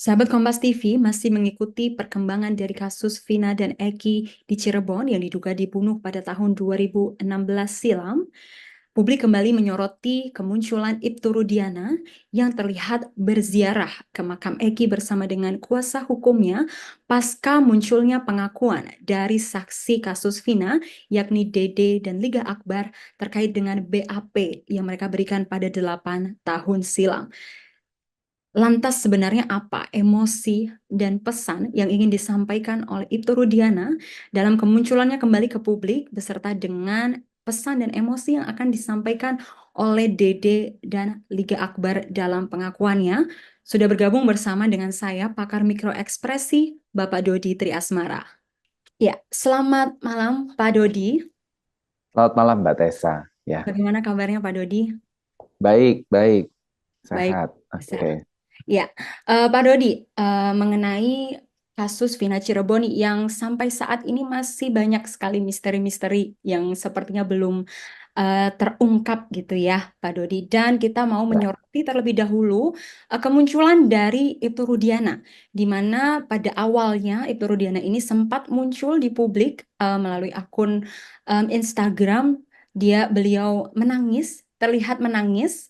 Sahabat Kompas TV masih mengikuti perkembangan dari kasus Vina dan Eki di Cirebon yang diduga dibunuh pada tahun 2016 silam. Publik kembali menyoroti kemunculan Ibtu Rudiana yang terlihat berziarah ke makam Eki bersama dengan kuasa hukumnya pasca munculnya pengakuan dari saksi kasus Vina yakni Dede dan Liga Akbar terkait dengan BAP yang mereka berikan pada 8 tahun silam. Lantas sebenarnya apa emosi dan pesan yang ingin disampaikan oleh Ibtu Rudiana dalam kemunculannya kembali ke publik beserta dengan pesan dan emosi yang akan disampaikan oleh Dede dan Liga Akbar dalam pengakuannya? Sudah bergabung bersama dengan saya pakar mikroekspresi Bapak Dodi Triasmara. Ya, selamat malam Pak Dodi. Selamat malam Mbak Tessa. Ya, Bagaimana kabarnya Pak Dodi? baik, baik, Baik, sehat. sehat. Oke. Ya, Pak Dodi, mengenai kasus Vina Cirebon yang sampai saat ini masih banyak sekali misteri-misteri yang sepertinya belum terungkap gitu ya, Pak Dodi. Dan kita mau Ya, menyoroti terlebih dahulu kemunculan dari Ibtu Rudiana, di mana pada awalnya Ibtu Rudiana ini sempat muncul di publik melalui akun Instagram. Beliau menangis, terlihat menangis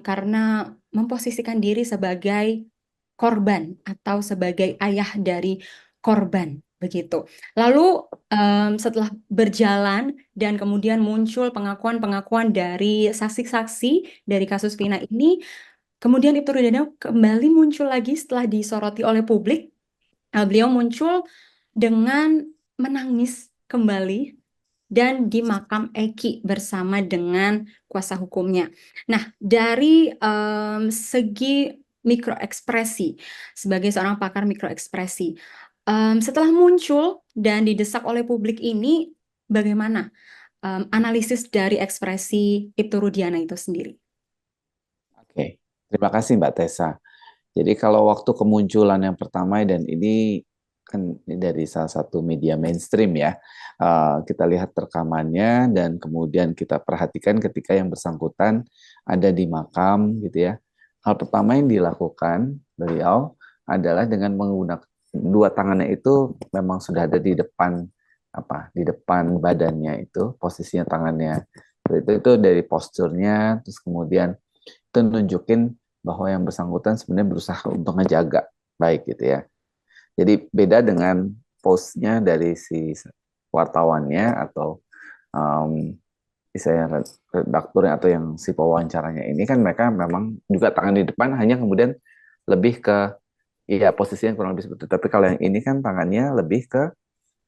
karena memposisikan diri sebagai korban atau sebagai ayah dari korban begitu. Lalu setelah berjalan dan kemudian muncul pengakuan-pengakuan dari saksi-saksi dari kasus Vina ini, kemudian Ibtu Rudiana kembali muncul lagi setelah disoroti oleh publik. Beliau muncul dengan menangis kembali dan di makam Eki bersama dengan kuasa hukumnya. Nah, dari segi mikroekspresi, sebagai seorang pakar mikroekspresi, setelah muncul dan didesak oleh publik ini, bagaimana analisis dari ekspresi Ibtu Rudiana itu sendiri? oke. Terima kasih Mbak Tessa. Jadi kalau waktu kemunculan yang pertama dan ini kan dari salah satu media mainstream ya, kita lihat rekamannya dan kemudian kita perhatikan ketika yang bersangkutan ada di makam gitu ya. Hal pertama yang dilakukan beliau adalah dengan menggunakan dua tangannya itu memang sudah ada di depan di depan badannya itu posisinya tangannya itu dari posturnya terus kemudian itu nunjukin bahwa yang bersangkutan sebenarnya berusaha untuk ngejaga baik gitu ya. Jadi beda dengan postnya dari si wartawannya atau um, misalnya redakturnya atau yang si pewawancaranya ini kan mereka memang juga tangan di depan hanya kemudian lebih ke iya posisinya kurang lebih seperti itu. Tapi kalau yang ini kan tangannya lebih ke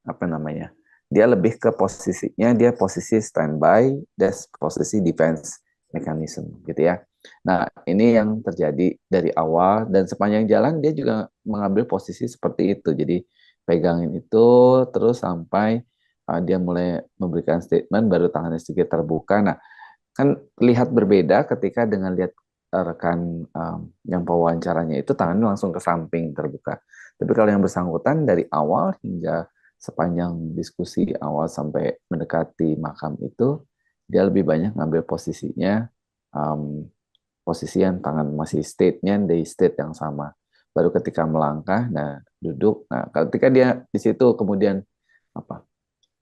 apa namanya? Dia lebih ke posisinya dia posisi standby dan posisi defense mechanism gitu ya. Nah, ini yang terjadi dari awal dan sepanjang jalan dia juga mengambil posisi seperti itu. Jadi pegangin itu terus sampai dia mulai memberikan statement baru tangannya sedikit terbuka. Nah, kan lihat berbeda ketika dengan lihat rekan yang pewawancaranya itu tangannya langsung ke samping terbuka. Tapi kalau yang bersangkutan dari awal hingga sepanjang diskusi awal sampai mendekati makam itu, dia lebih banyak ngambil posisinya, um, posisi yang tangan masih state-nya di state yang sama. Baru ketika melangkah, nah duduk, nah ketika dia di situ kemudian apa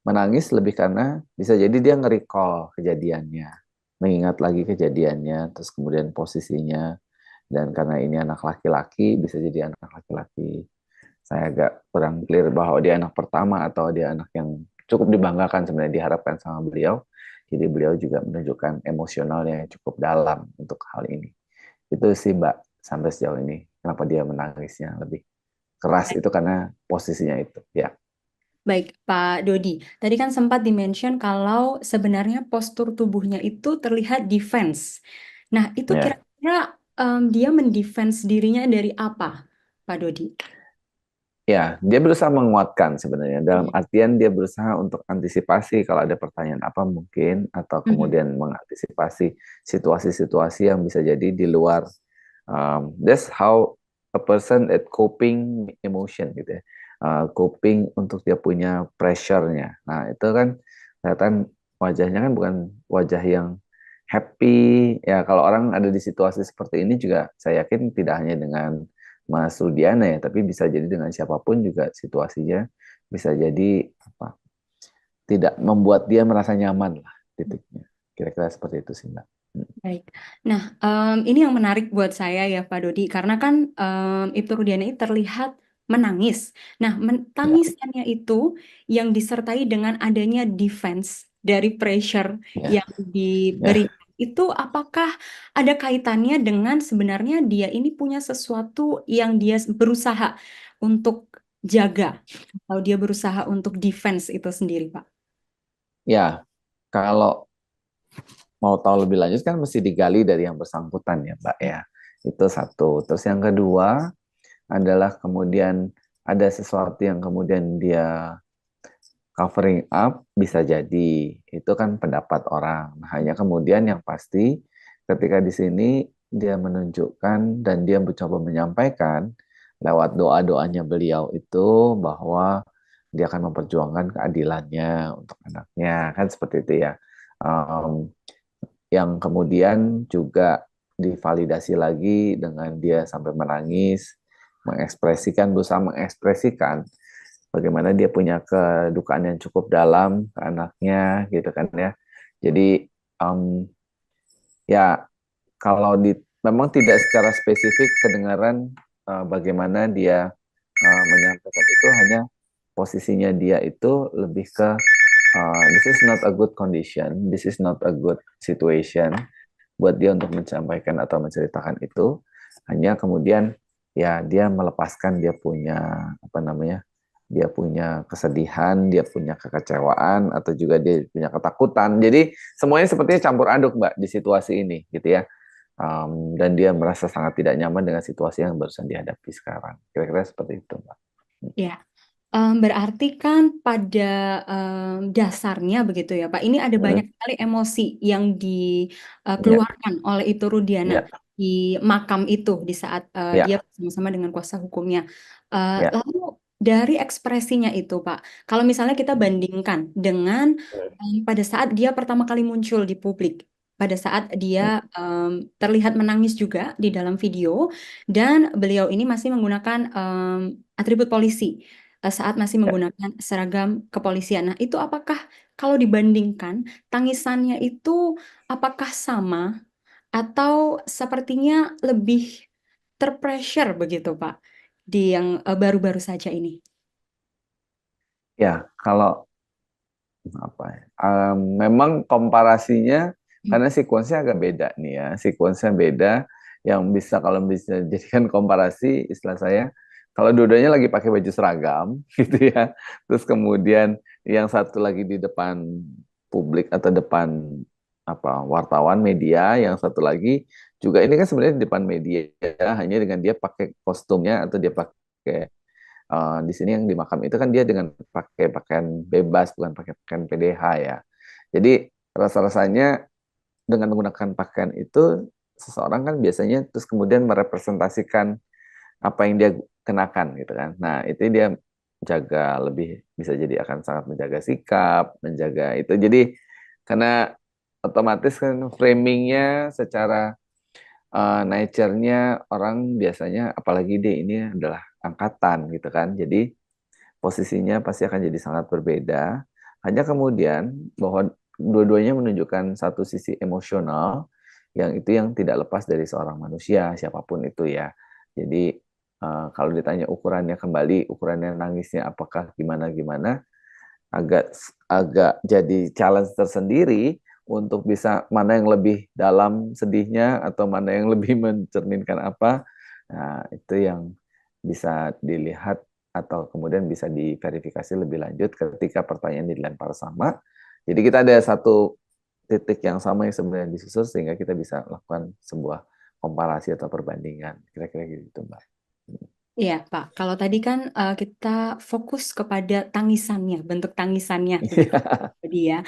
menangis lebih karena bisa jadi dia nge-recall kejadiannya, mengingat lagi kejadiannya, terus kemudian posisinya, dan karena ini anak laki-laki, bisa jadi anak laki-laki. Saya agak kurang clear bahwa dia anak pertama atau dia anak yang cukup dibanggakan sebenarnya diharapkan sama beliau. Jadi beliau juga menunjukkan emosionalnya yang cukup dalam untuk hal ini. Itu sih Mbak, sampai sejauh ini. Kenapa dia menangisnya lebih keras itu karena posisinya itu. Ya, Baik, Pak Dodi. Tadi kan sempat dimention kalau sebenarnya postur tubuhnya itu terlihat defense. Nah, itu ya. kira-kira dia mendefense dirinya dari apa, Pak Dodi? Ya, dia berusaha menguatkan sebenarnya. Dalam artian dia berusaha untuk antisipasi kalau ada pertanyaan apa mungkin, atau Mhm. kemudian mengantisipasi situasi-situasi yang bisa jadi di luar. That's how a person at coping emotion gitu ya. Coping untuk dia punya pressure-nya. Nah, itu kan kelihatan wajahnya kan bukan wajah yang happy. Ya, kalau orang ada di situasi seperti ini juga saya yakin tidak hanya dengan Mas Rudiana ya, tapi bisa jadi dengan siapapun juga situasinya bisa jadi apa? Tidak membuat dia merasa nyaman lah titiknya. Kira-kira seperti itu sih Mbak. Hmm. Baik. Nah, ini yang menarik buat saya ya, Pak Dodi, karena kan Ibtu Rudiana ini terlihat menangis. Nah, Ya, tangisannya itu yang disertai dengan adanya defense dari pressure ya, yang diberi, ya, itu apakah ada kaitannya dengan sebenarnya dia ini punya sesuatu yang dia berusaha untuk jaga, atau dia berusaha untuk defense itu sendiri, Pak? ya. Kalau mau tahu lebih lanjut kan mesti digali dari yang bersangkutan ya Mbak ya. Itu satu. Terus yang kedua adalah kemudian ada sesuatu yang kemudian dia covering up bisa jadi itu kan pendapat orang. Nah, hanya kemudian yang pasti ketika di sini dia menunjukkan dan dia mencoba menyampaikan lewat doa-doanya beliau itu bahwa dia akan memperjuangkan keadilannya untuk anaknya kan seperti itu ya. Um, yang kemudian juga divalidasi lagi dengan dia sampai menangis, mengekspresikan, berusaha mengekspresikan bagaimana dia punya kedukaan yang cukup dalam ke anaknya gitu kan ya. Jadi um, ya kalau memang tidak secara spesifik kedengaran bagaimana dia menyampaikan itu hanya posisinya dia itu lebih ke this is not a good condition, this is not a good situation buat dia untuk menyampaikan atau menceritakan itu. Hanya kemudian ya dia melepaskan dia punya apa namanya dia punya kesedihan, dia punya kekecewaan, atau juga dia punya ketakutan. Jadi semuanya sepertinya campur aduk, Mbak, di situasi ini, gitu ya. Dan dia merasa sangat tidak nyaman dengan situasi yang barusan dihadapi sekarang. Kira-kira seperti itu, Mbak. Ya. Berarti kan pada dasarnya begitu ya Pak. Ini ada Hmm, banyak sekali emosi yang ya, dikeluarkan oleh itu Rudiana ya, di makam itu di saat dia ya, bersama-sama dengan kuasa hukumnya. ya. Lalu dari ekspresinya itu Pak, kalau misalnya kita bandingkan dengan pada saat dia pertama kali muncul di publik, pada saat dia terlihat menangis juga di dalam video, dan beliau ini masih menggunakan atribut polisi saat masih Ya. menggunakan seragam kepolisian. Nah, itu apakah kalau dibandingkan tangisannya itu apakah sama atau sepertinya lebih terpressure begitu, Pak, di yang baru-baru saja ini? Ya, kalau apa ya? Memang komparasinya karena sekuensnya agak beda nih ya, sekuensnya beda yang bisa kalau bisa jadikan komparasi istilah saya kalau dua-duanya lagi pakai baju seragam gitu ya, terus kemudian yang satu lagi di depan publik atau depan apa wartawan media, yang satu lagi juga ini kan sebenarnya di depan media hanya dengan dia pakai kostumnya atau dia pakai di sini yang di makam itu kan dia dengan pakai pakaian bebas, bukan pakai pakaian PDH ya. Jadi rasa-rasanya dengan menggunakan pakaian itu seseorang kan biasanya terus kemudian merepresentasikan apa yang dia kenakan gitu kan. Nah, itu dia jaga lebih bisa jadi akan sangat menjaga sikap, menjaga itu. Jadi karena otomatis kan framingnya secara nature-nya orang biasanya apalagi dia ini adalah angkatan gitu kan. Jadi posisinya pasti akan jadi sangat berbeda. Hanya kemudian bahwa dua-duanya menunjukkan satu sisi emosional yang itu yang tidak lepas dari seorang manusia siapapun itu ya. Jadi kalau ditanya ukurannya kembali, ukurannya nangisnya apakah gimana gimana, agak agak jadi challenge tersendiri untuk bisa mana yang lebih dalam sedihnya atau mana yang lebih mencerminkan apa. Nah, itu yang bisa dilihat atau kemudian bisa diverifikasi lebih lanjut ketika pertanyaan dilempar sama. Jadi kita ada satu titik yang sama yang sebenarnya disusun sehingga kita bisa lakukan sebuah komparasi atau perbandingan. Kira-kira gitu, Mbak. Iya, Pak. Kalau tadi kan kita fokus kepada tangisannya, bentuk tangisannya begitu dia.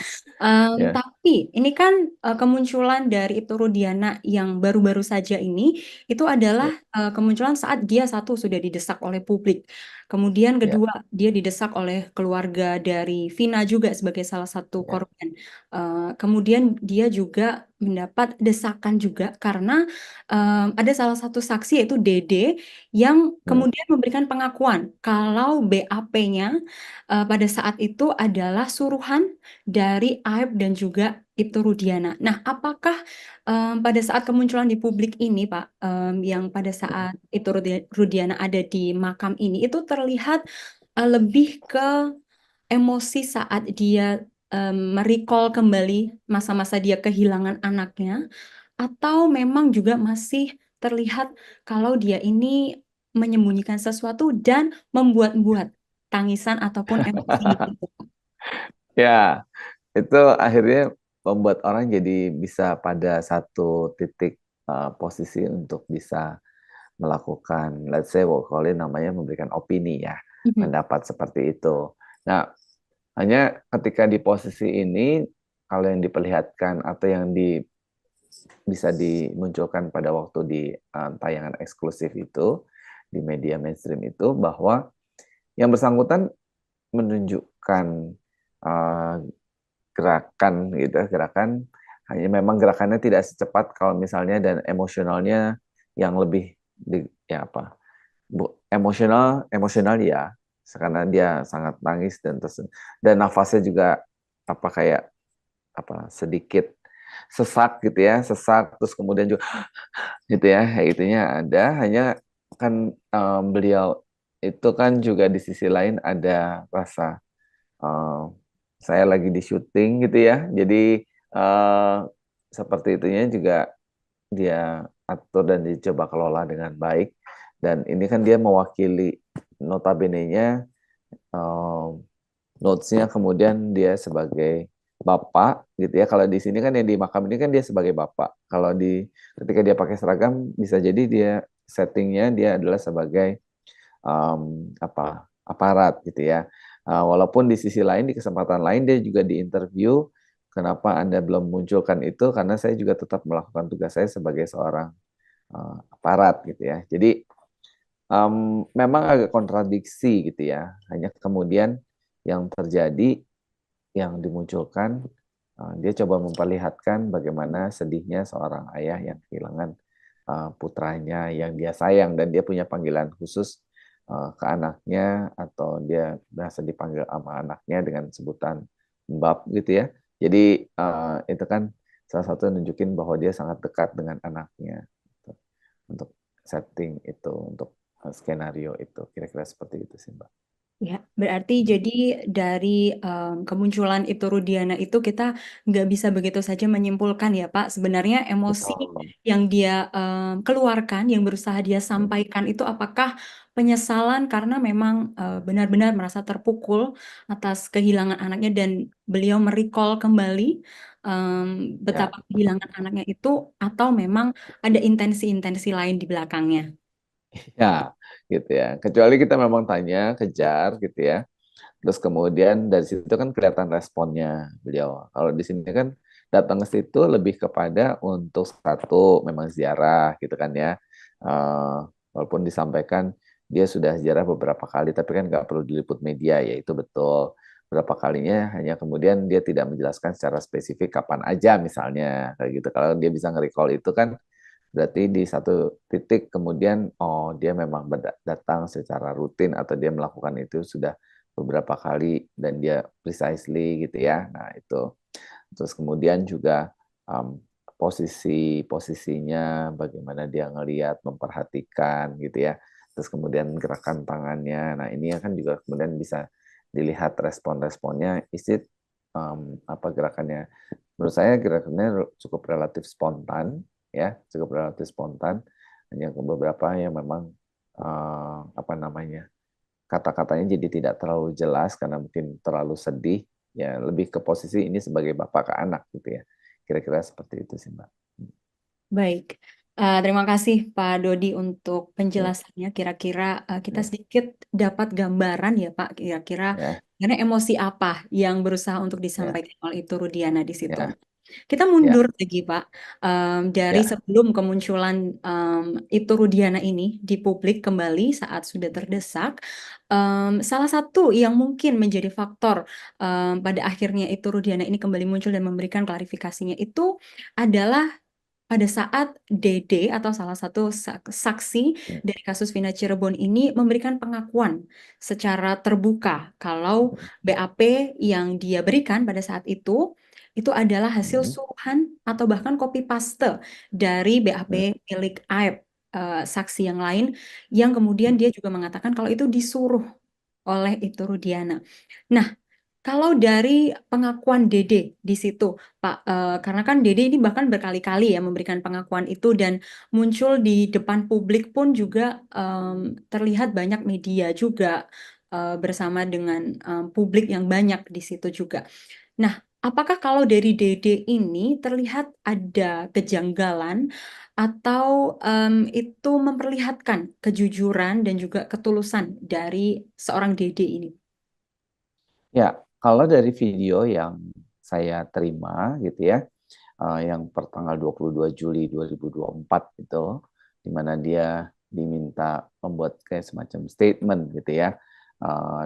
Ya. Tapi ini kan kemunculan dari Ibtu Rudiana yang baru-baru saja ini itu adalah Ya, kemunculan saat dia satu sudah didesak oleh publik. Kemudian ya, kedua dia didesak oleh keluarga dari Vina juga sebagai salah satu ya, korban. Kemudian dia juga mendapat desakan juga karena ada salah satu saksi yaitu Dede yang hmm, kemudian memberikan pengakuan kalau BAP-nya pada saat itu adalah suruhan dari Aib dan juga Ibtu Rudiana. Nah, apakah pada saat kemunculan di publik ini, Pak, yang pada saat Ibtu Rudiana ada di makam ini, itu terlihat lebih ke emosi saat dia merecall kembali masa-masa dia kehilangan anaknya, atau memang juga masih terlihat kalau dia ini menyembunyikan sesuatu dan membuat-buat tangisan ataupun emosi itu. ya, itu akhirnya membuat orang jadi bisa pada satu titik posisi untuk bisa melakukan, let's say, we'll call it, namanya memberikan opini ya, Mhm. pendapat seperti itu. Nah, hanya ketika di posisi ini, kalau yang diperlihatkan atau yang bisa dimunculkan pada waktu di tayangan eksklusif itu, di media mainstream itu, bahwa yang bersangkutan menunjukkan uh, gerakan gitu, gerakan hanya memang gerakannya tidak secepat kalau misalnya dan emosionalnya yang lebih ya apa emosional emosional ya karena dia sangat nangis dan nafasnya juga apa kayak apa sedikit sesak gitu ya sesak terus kemudian juga gitu ya kayak itunya ada hanya kan beliau itu kan juga di sisi lain ada rasa eh, saya lagi di syuting gitu ya jadi eh, seperti itunya juga dia atur dan dicoba kelola dengan baik dan ini kan dia mewakili notabene-nya eh, notes-nya kemudian dia sebagai bapak gitu ya. Kalau di sini kan yang di makam ini kan dia sebagai bapak. Kalau di ketika dia pakai seragam bisa jadi dia settingnya dia adalah sebagai apa aparat gitu ya. Walaupun di sisi lain di kesempatan lain dia juga diinterview kenapa Anda belum munculkan itu karena saya juga tetap melakukan tugas saya sebagai seorang aparat gitu ya. Jadi memang agak kontradiksi gitu ya. Hanya kemudian yang terjadi yang dimunculkan, dia coba memperlihatkan bagaimana sedihnya seorang ayah yang kehilangan putranya yang dia sayang dan dia punya panggilan khusus ke anaknya atau dia berasa dipanggil sama anaknya dengan sebutan Mbak gitu ya. Jadi itu kan salah satu nunjukin bahwa dia sangat dekat dengan anaknya gitu. Untuk setting itu, untuk skenario itu, kira-kira seperti itu sih Mbak. Ya, berarti jadi dari kemunculan Ibtu Rudiana itu kita nggak bisa begitu saja menyimpulkan ya Pak. Sebenarnya emosi Betul. yang dia keluarkan, yang berusaha dia sampaikan itu apakah penyesalan karena memang benar-benar merasa terpukul atas kehilangan anaknya dan beliau merecall kembali em, Ya, betapa kehilangan anaknya itu atau memang ada intensi-intensi lain di belakangnya. ya, gitu ya. Kecuali kita memang tanya, kejar, gitu ya. Terus kemudian dari situ kan kelihatan responnya beliau. Kalau di sini kan datang ke situ lebih kepada untuk satu memang ziarah, gitu kan ya. Eh, Walaupun disampaikan dia sudah ziarah beberapa kali, tapi kan nggak perlu diliput media, ya itu betul. Berapa kalinya hanya kemudian dia tidak menjelaskan secara spesifik kapan aja misalnya kayak gitu. Kalau dia bisa nge-recall itu kan berarti di satu titik kemudian oh dia memang datang secara rutin atau dia melakukan itu sudah beberapa kali dan dia precisely gitu ya. Nah, itu. Terus kemudian juga um, posisinya bagaimana dia ngelihat, memperhatikan gitu ya. Terus kemudian gerakan tangannya. Nah, ini kan juga kemudian bisa dilihat respon-responnya. Is it apa gerakannya? Menurut saya gerakannya cukup relatif spontan ya, cukup relatif spontan. Hanya beberapa yang memang apa namanya kata-katanya jadi tidak terlalu jelas karena mungkin terlalu sedih. Ya lebih ke posisi ini sebagai bapak ke anak gitu ya. Kira-kira seperti itu sih Mbak. Baik, terima kasih Pak Dodi untuk Ya, penjelasannya. Kira-kira kita ya, sedikit dapat gambaran ya Pak, kira-kira ya, karena emosi apa yang berusaha untuk ya, disampaikan oleh itu Rudiana di situ. ya. Kita Ya. mundur lagi, Pak. Dari Ya. sebelum kemunculan itu Rudiana ini di publik kembali saat sudah terdesak, salah satu yang mungkin menjadi faktor pada akhirnya itu Rudiana ini kembali muncul dan memberikan klarifikasinya itu adalah pada saat Dede atau salah satu saksi dari kasus Vina Cirebon ini memberikan pengakuan secara terbuka kalau BAP yang dia berikan pada saat itu adalah hasil Hmm. suruhan atau bahkan copy paste dari BAP Hmm. milik Aib, saksi yang lain, yang kemudian dia juga mengatakan kalau itu disuruh oleh itu Rudiana. Nah, kalau dari pengakuan Dede di situ, Pak, karena kan Dede ini bahkan berkali-kali ya memberikan pengakuan itu dan muncul di depan publik pun juga terlihat banyak media juga bersama dengan publik yang banyak di situ juga. Nah, apakah kalau dari Dede ini terlihat ada kejanggalan atau itu memperlihatkan kejujuran dan juga ketulusan dari seorang Dede ini? Ya, kalau dari video yang saya terima gitu ya, yang pertanggal 22 Juli 2024 itu, di mana dia diminta membuat kayak semacam statement gitu ya,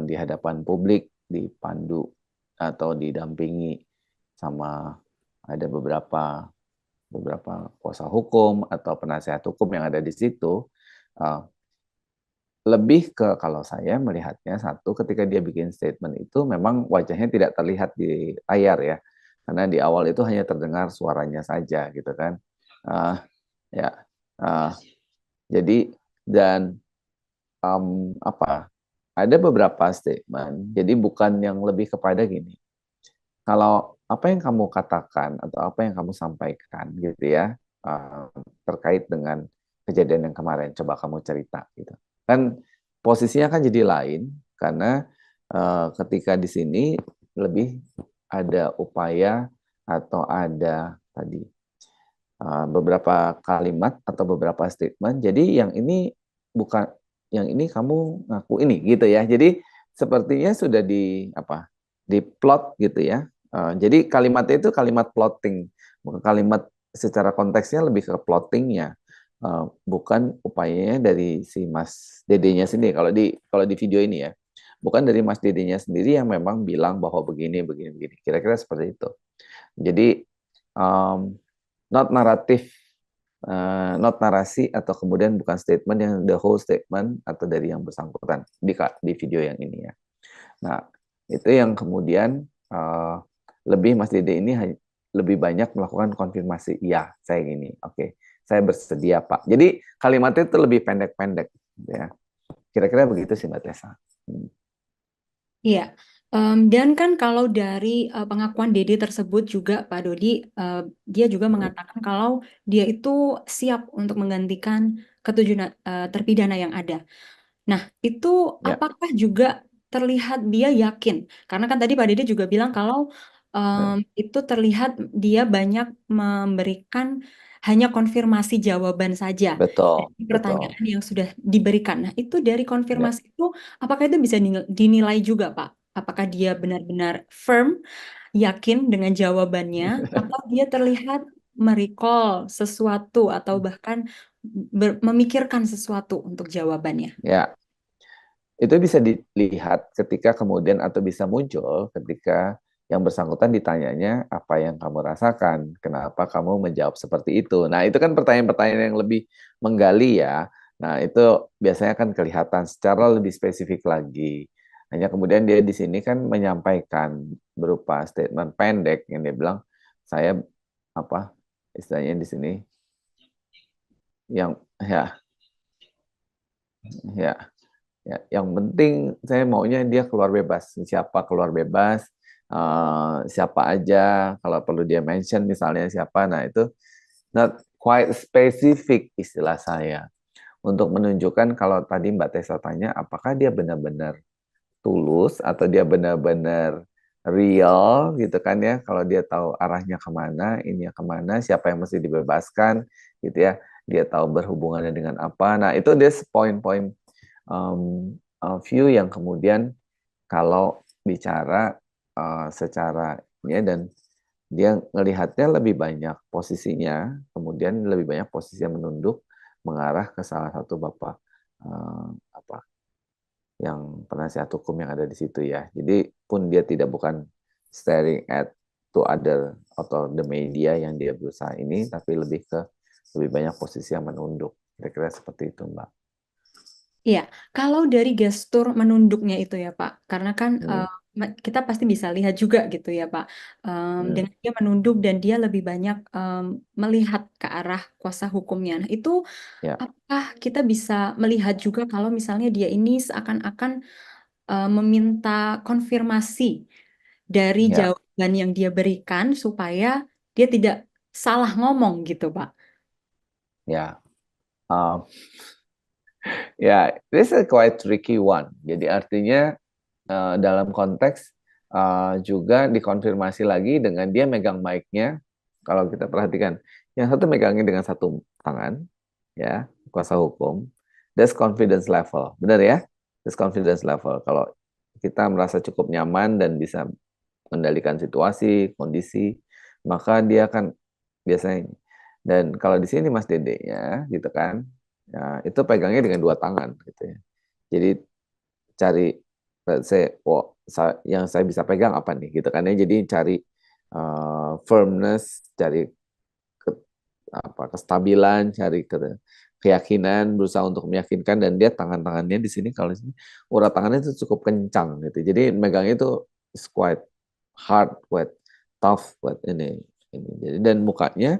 di hadapan publik, dipandu atau didampingi sama ada beberapa beberapa kuasa hukum atau penasehat hukum yang ada di situ. uh, Lebih ke kalau saya melihatnya satu ketika dia bikin statement itu memang wajahnya tidak terlihat di layar ya, karena di awal itu hanya terdengar suaranya saja gitu kan. uh, ya uh, jadi dan apa ada beberapa statement jadi bukan yang lebih kepada gini, kalau apa yang kamu katakan atau apa yang kamu sampaikan gitu ya, terkait dengan kejadian yang kemarin, coba kamu cerita gitu. Kan posisinya kan jadi lain karena ketika di sini lebih ada upaya atau ada tadi beberapa kalimat atau beberapa statement. Jadi yang ini bukan, yang ini kamu ngaku ini gitu ya. Jadi sepertinya sudah di apa? Di plot gitu ya. Jadi kalimatnya itu kalimat plotting, bukan kalimat secara konteksnya lebih ke plottingnya, bukan upayanya dari si Mas Dedenya sendiri. Kalau di video ini ya, bukan dari Mas Dedenya sendiri yang memang bilang bahwa begini begini begini. Kira-kira seperti itu. Jadi um, not naratif, not narasi atau kemudian bukan statement yang the whole statement atau dari yang bersangkutan di video yang ini ya. Nah, itu yang kemudian lebih Mas Dede ini lebih banyak melakukan konfirmasi, iya saya gini, oke, saya bersedia Pak. Jadi kalimatnya itu lebih pendek-pendek ya. Kira-kira begitu sih Mbak Tessa. Hmm. Iya, dan kan kalau dari pengakuan Dede tersebut juga Pak Dodi, eh, dia juga mengatakan kalau dia itu siap untuk menggantikan ketujuh terpidana yang ada. Nah, itu Ya. apakah juga terlihat dia yakin? Karena kan tadi Pak Dede juga bilang kalau Hmm. itu terlihat dia banyak memberikan hanya konfirmasi jawaban saja Betul, dari betul. pertanyaan yang sudah diberikan. Nah, itu dari Ya. konfirmasi itu, apakah itu bisa dinilai juga, Pak? Apakah dia benar-benar firm, yakin dengan jawabannya, atau dia terlihat merecall sesuatu atau bahkan memikirkan sesuatu untuk jawabannya? Ya, itu bisa dilihat ketika kemudian atau bisa muncul ketika yang bersangkutan ditanyanya apa yang kamu rasakan, kenapa kamu menjawab seperti itu. Nah, itu kan pertanyaan-pertanyaan yang lebih menggali ya. Nah, itu biasanya kan kelihatan secara lebih spesifik lagi. Hanya kemudian dia di sini kan menyampaikan berupa statement pendek yang dia bilang, saya apa istilahnya di sini yang ya ya ya, yang penting saya maunya dia keluar bebas. Siapa keluar bebas, siapa aja, kalau perlu dia mention misalnya siapa. Nah itu not quite specific istilah saya. Untuk menunjukkan kalau tadi Mbak Tessa tanya, apakah dia benar-benar tulus atau dia benar-benar real gitu kan ya. Kalau dia tahu arahnya kemana, ini kemana, siapa yang mesti dibebaskan gitu ya. Dia tahu berhubungannya dengan apa. Nah itu dia poin-poin view yang kemudian kalau bicara secara ini dan dia ngelihatnya lebih banyak posisinya, kemudian lebih banyak posisi yang menunduk mengarah ke salah satu bapak apa yang penasihat hukum yang ada di situ ya. Jadi pun dia tidak bukan staring at to other atau the media yang dia berusaha ini, tapi lebih ke lebih banyak posisi yang menunduk. Kira-kira seperti itu, Mbak. Iya, kalau dari gestur menunduknya itu ya Pak, karena kan Hmm, kita pasti bisa lihat juga gitu ya Pak, hmm, dengan dia menunduk dan dia lebih banyak melihat ke arah kuasa hukumnya. Nah, itu ya, apakah kita bisa melihat juga kalau misalnya dia ini seakan-akan meminta konfirmasi dari ya, jawaban yang dia berikan supaya dia tidak salah ngomong gitu Pak? ya. Um, ya, this is a quite tricky one. Jadi artinya dalam konteks juga dikonfirmasi lagi dengan dia megang mic-nya. Kalau kita perhatikan, yang satu megangnya dengan satu tangan, ya, kuasa hukum. That's confidence level, benar ya? That's confidence level. Kalau kita merasa cukup nyaman dan bisa mengendalikan situasi, kondisi, maka dia akan biasanya. Dan kalau di sini Mas Dede-nya, gitu kan, ya, itu pegangnya dengan dua tangan, gitu ya. Jadi cari saya yang saya bisa pegang apa nih gitu kan ya, jadi cari firmness, cari ke, kestabilan, cari keyakinan, berusaha untuk meyakinkan, dan dia tangan-tangannya di sini, kalau di sini urat tangannya itu cukup kencang gitu, jadi megangnya itu is quite hard, quite tough, quite ini jadi, dan mukanya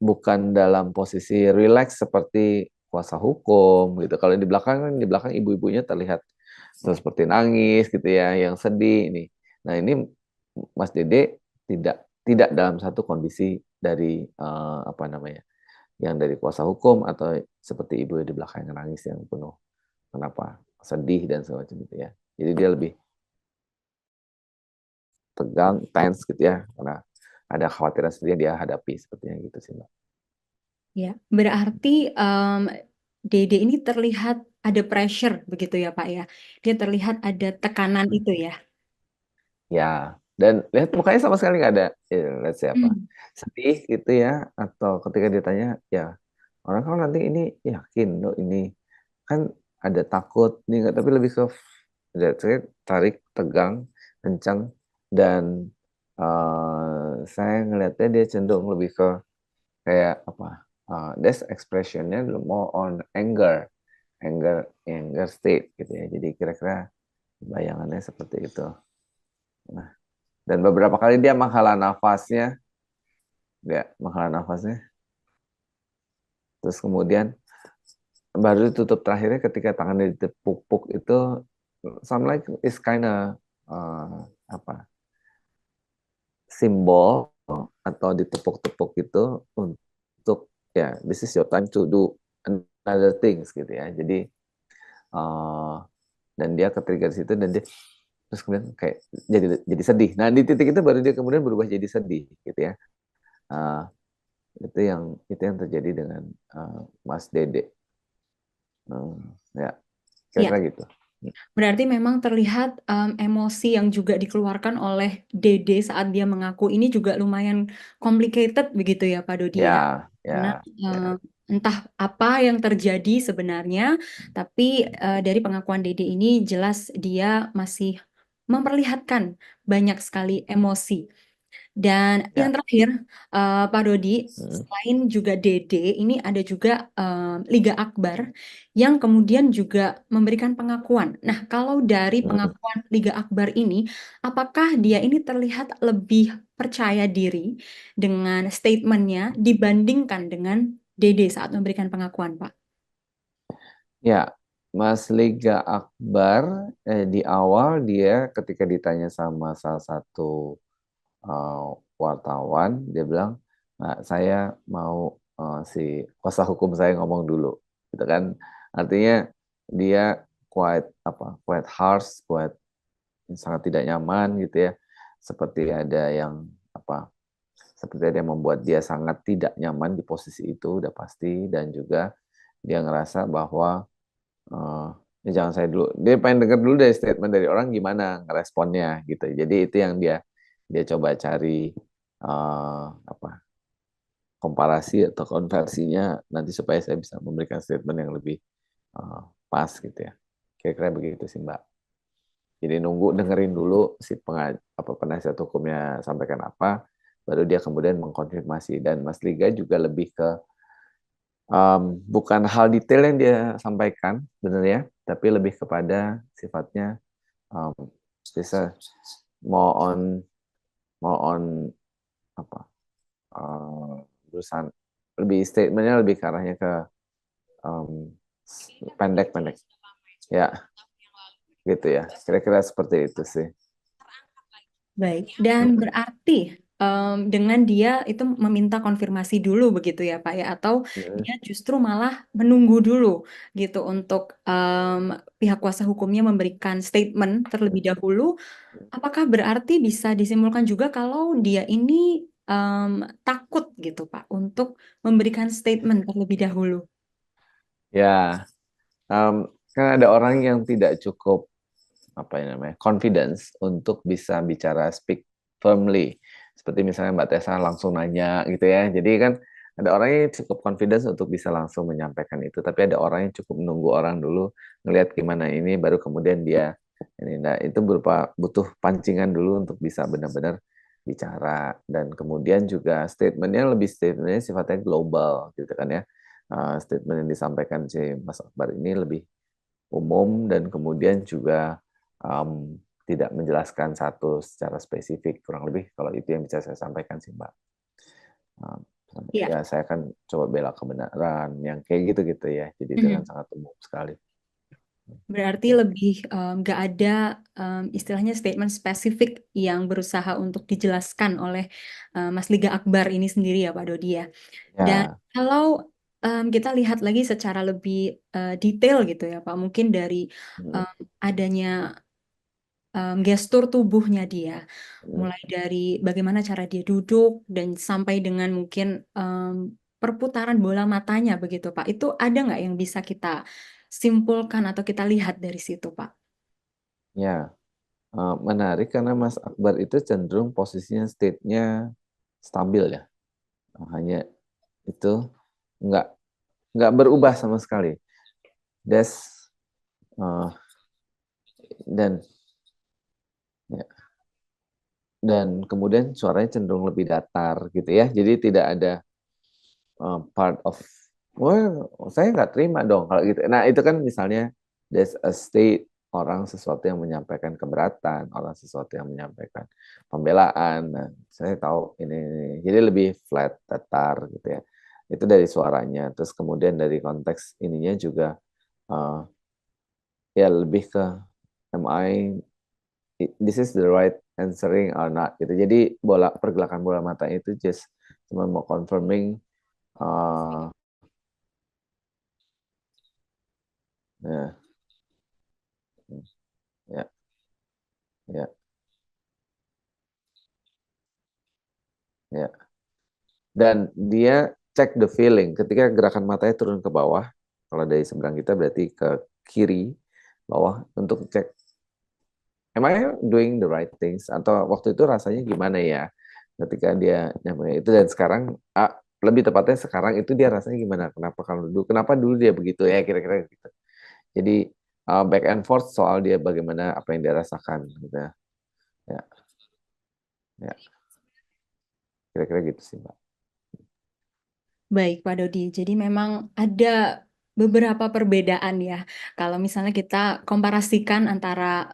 bukan dalam posisi relax seperti kuasa hukum gitu. Kalau di belakang kan, di belakang ibu-ibunya terlihat seperti nangis gitu ya, yang sedih ini. Nah, ini Mas Dede tidak dalam satu kondisi dari apa namanya? Yang dari kuasa hukum, atau seperti ibu di belakang yang nangis yang penuh kenapa? Sedih dan segala macam gitu ya. Jadi dia lebih tegang, tense gitu ya, karena ada khawatiran sendiri yang dia hadapi, sepertinya gitu sih, Mbak. Ya, berarti Dede ini terlihat ada pressure begitu ya Pak ya. Dia terlihat ada tekanan itu ya. Ya, dan lihat mukanya sama sekali nggak ada, let's say apa, Hmm. sedih gitu ya, atau ketika ditanya, ya orang kan nanti ini yakin loh ini kan ada takut nih, nggak, tapi lebih ke saya tarik, tegang, kencang, dan saya ngelihatnya dia cenderung lebih ke kayak apa, that's expressionnya more on anger, anger state gitu ya. Jadi kira-kira bayangannya seperti itu. Nah, dan beberapa kali dia menghela nafasnya, terus kemudian baru ditutup terakhirnya ketika tangannya ditepuk-puk itu, some like is kinda apa, simbol atau ditepuk-tepuk itu untuk ya, this is your time to do another things gitu ya. Jadi uh, dan dia ketrigger di situ, dan dia terus kemudian kayak jadi sedih. Nah, di titik itu baru dia kemudian berubah jadi sedih gitu ya. Uh, itu yang terjadi dengan Mas Dede. Ya, Ya, kira-kira gitu. berarti memang terlihat emosi yang juga dikeluarkan oleh Dede saat dia mengaku ini juga lumayan complicated begitu ya Pak Dodi ya. Ya, Karena ya, ya, entah apa yang terjadi sebenarnya, tapi dari pengakuan Dede ini jelas dia masih memperlihatkan banyak sekali emosi. Dan yang ya. terakhir, Pak Dodi, Hmm, selain juga Dede, ini ada juga Liga Akbar yang kemudian juga memberikan pengakuan. Nah, kalau dari hmm. pengakuan Liga Akbar ini, apakah dia ini terlihat lebih percaya diri dengan statementnya dibandingkan dengan Dede saat memberikan pengakuan, Pak? Ya, Mas Liga Akbar di awal dia ketika ditanya sama salah satu eh, wartawan, dia bilang, "Nah, saya mau si kuasa hukum saya ngomong dulu," gitu kan? Artinya dia quite harsh, quite sangat tidak nyaman gitu ya, seperti ada yang apa, seperti ada yang membuat dia sangat tidak nyaman di posisi itu, udah pasti, dan juga dia ngerasa bahwa eh, ya jangan saya dulu, dia pengen dengar dulu dari statement dari orang gimana ngeresponnya gitu. Jadi itu yang dia dia coba cari komparasi atau konversinya nanti supaya saya bisa memberikan statement yang lebih pas gitu ya. Kira-kira begitu sih Mbak. Jadi nunggu dengerin dulu si penasihat hukumnya sampaikan apa, baru dia kemudian mengkonfirmasi. Dan Mas Liga juga lebih ke bukan hal detail yang dia sampaikan sebenarnya, tapi lebih kepada sifatnya bisa mau on apa berusaha lebih statementnya lebih ke arahnya ke pendek-pendek ya gitu ya, kira-kira seperti itu sih. Baik, dan berarti dengan dia itu meminta konfirmasi dulu begitu ya Pak ya, atau dia justru malah menunggu dulu gitu untuk pihak kuasa hukumnya memberikan statement terlebih dahulu. Apakah berarti bisa disimpulkan juga kalau dia ini takut gitu Pak untuk memberikan statement terlebih dahulu? Ya, kan ada orang yang tidak cukup confidence untuk bisa bicara speak firmly. Seperti misalnya Mbak Tessa langsung nanya gitu ya. Jadi kan ada orang yang cukup confidence untuk bisa langsung menyampaikan itu, tapi ada orang yang cukup menunggu orang dulu ngelihat gimana ini baru kemudian dia ini. Nah, itu butuh pancingan dulu untuk bisa benar-benar bicara, dan kemudian juga statementnya sifatnya global gitu kan ya. Statement yang disampaikan si Mas Akbar ini lebih umum dan kemudian juga tidak menjelaskan satu secara spesifik, kurang lebih kalau itu yang bisa saya sampaikan sih Mbak. Ya saya akan coba bela kebenaran yang kayak gitu-gitu ya, jadi dengan sangat umum sekali. Berarti lebih nggak ada istilahnya statement spesifik yang berusaha untuk dijelaskan oleh Mas Liga Akbar ini sendiri ya Pak Dodi ya. Dan kalau kita lihat lagi secara lebih detail gitu ya Pak, mungkin dari adanya gestur tubuhnya dia, mulai dari bagaimana cara dia duduk dan sampai dengan mungkin perputaran bola matanya begitu Pak. Itu ada nggak yang bisa kita simpulkan atau kita lihat dari situ Pak? Ya, menarik karena Mas Akbar itu cenderung posisinya state-nya stabil ya. Hanya itu nggak berubah sama sekali. Dan kemudian suaranya cenderung lebih datar gitu ya. Jadi tidak ada part of, wah saya nggak terima dong kalau gitu. Nah itu kan misalnya there's a state, orang sesuatu yang menyampaikan keberatan, orang sesuatu yang menyampaikan pembelaan. Nah, saya tahu ini. Jadi lebih flat, datar gitu ya. Itu dari suaranya. Terus kemudian dari konteks ininya juga ya lebih ke this is the right answering or not gitu. Jadi pergerakan bola mata itu just cuma mau confirming ya. Ya. Ya. Ya. Dan dia cek the feeling ketika gerakan matanya turun ke bawah. Kalau dari seberang kita berarti ke kiri bawah untuk cek am I doing the right things, atau waktu itu rasanya gimana ya ketika dia nyampe itu. Dan sekarang lebih tepatnya sekarang itu dia rasanya gimana, kenapa dulu dia begitu ya, kira-kira gitu. Jadi back and forth soal dia bagaimana, apa yang dia rasakan gitu ya. Ya. Kira-kira gitu sih Mbak. Baik Pak Dodi, jadi memang ada beberapa perbedaan ya. Kalau misalnya kita komparasikan antara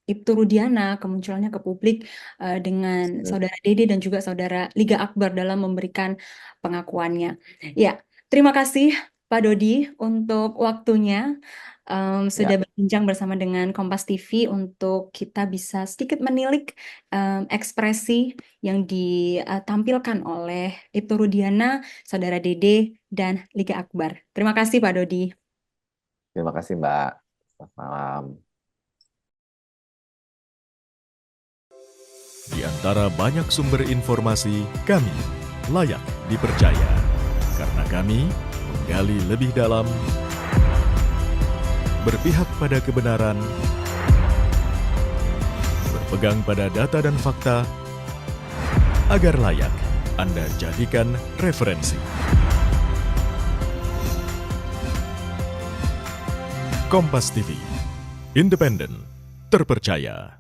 Ibtu Rudiana kemunculannya ke publik dengan Saudara Dede dan juga Saudara Liga Akbar dalam memberikan pengakuannya. Ya, terima kasih Pak Dodi untuk waktunya. Sudah berbincang bersama dengan Kompas TV untuk kita bisa sedikit menilik ekspresi yang ditampilkan oleh Ibtu Rudiana, Saudara Dede, dan Liga Akbar. Terima kasih Pak Dodi. Terima kasih Mbak. Selamat malam. Di antara banyak sumber informasi, kami layak dipercaya karena kami menggali lebih dalam, berpihak pada kebenaran, berpegang pada data dan fakta, Agar layak, Anda jadikan referensi. Kompas TV, independen, terpercaya.